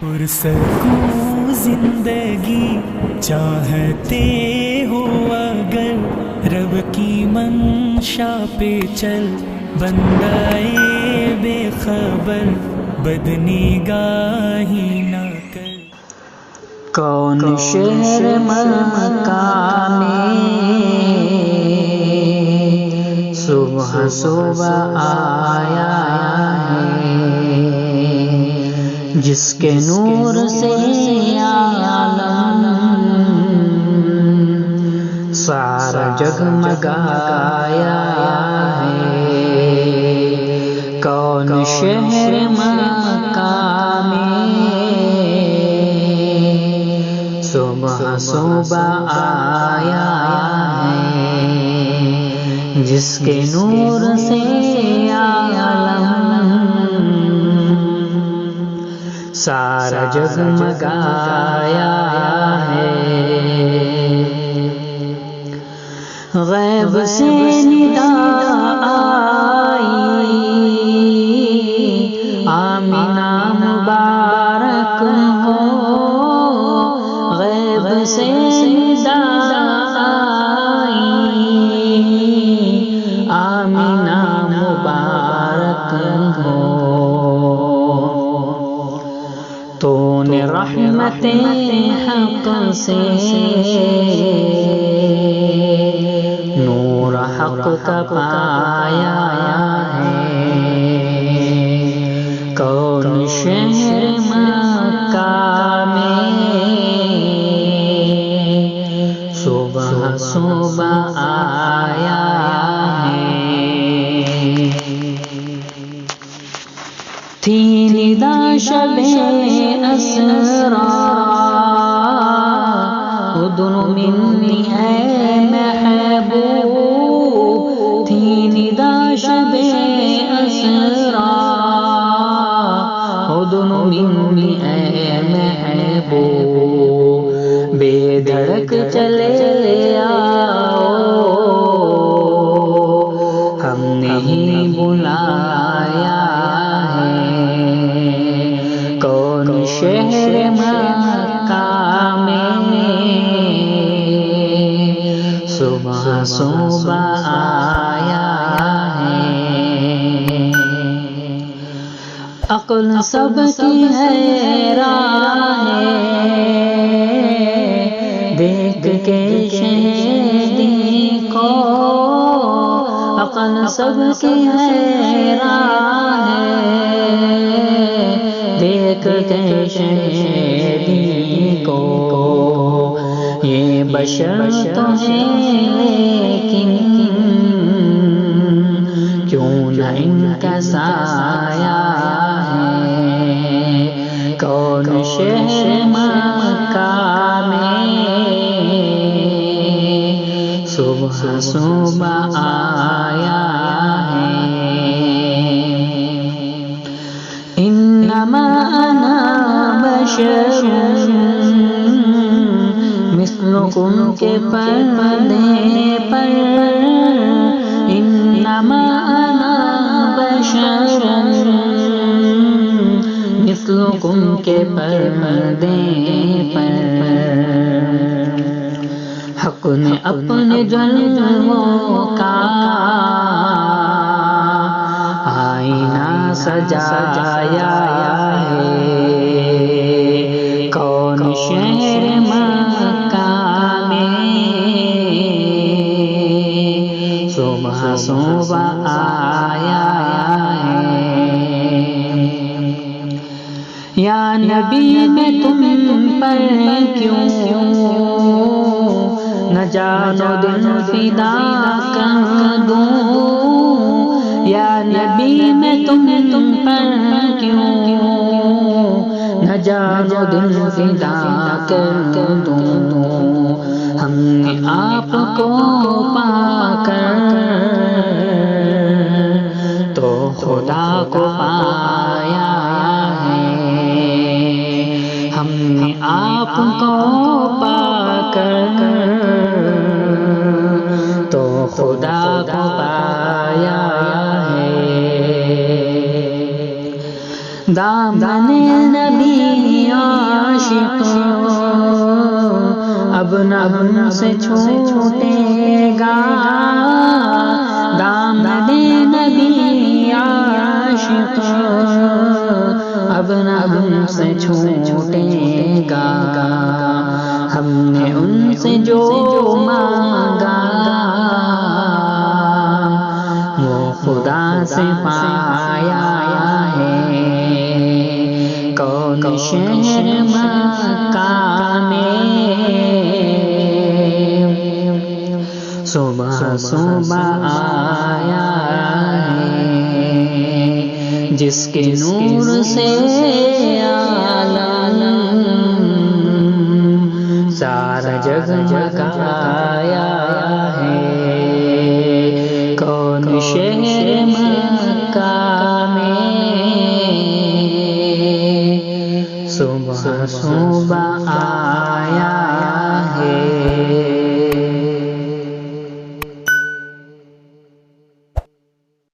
پرسکون زندگی چاہتے ہو اگر رب کی منشا پہ چل، بندائے بے خبر بدنگاہی نہ کر۔ کون شہر مکہ میں صبح صبح آیا ہے، جس کے نور سے عالم سارا جگمگایا ہے۔ کون شہر مکہ میں صبح صبح آیا ہے، جس کے نور سے عالم سارا جگمگایا ہے۔ غیب سے ندا آئی، آمینہ مبارک ہو۔ غیب سے ندا آئی، آمینہ مبارک ہو۔ تو نے رحمت حق سے نور حق کا پایا ہے۔ کون شہر مکہ میں صبح صبح آیا ہے۔ تھی ندا شب اسرا، اذن منی اے محبوب۔ تھی ندا شب اسرا، اذن منی اے محبوب۔ بے دھڑک چلے آؤ، ہم نے ہی بلایا ہے۔ کون شہر مکہ میں صبح صبح آیا ہے۔ عقل سب کی حیران ہے، دیکھ کے شہیدی کو۔ عقل سب کی حیران ہے، دیکھ کے شہیدی کو۔ یہ بشر تو ہے لیکن کیوں نہ ان کا سایہ ہے۔ کون شہر مکہ میں صبح صبح آیا ہے۔ انما انا بشر مثلکم کے پردے پر، انما انا بشر مثلکم کے پردے پر۔ حق نے اپنے جلووں کا آئینہ سجایا ہے۔ کون شہر مکہ میں صبح صبح آیا ہے۔ یا نبی میں تم پر کیوں نہ جانو دل فدا کر دوں۔ یا نبی میں تم پر کیوں نہ جانو دل فدا کر دوں۔ ہم نے آپ کو پا کر تو خدا کو پایا ہے۔ ہم نے آپ کو پا کر تو خدا کو پایا ہے۔ دامن نبی ہم سے چھوٹے گا دامن نبی عاشق، اب نہ ہم سے چھوٹے گا، ہم نے ان سے جو مانگا وہ خدا سے پایا ہے۔ کون شہر مکہ میں صبح صبح آیا ہے، جس کے نور سے عالم سارا جگمگایا ہے۔ کون شہر مکہ میں صبح صبح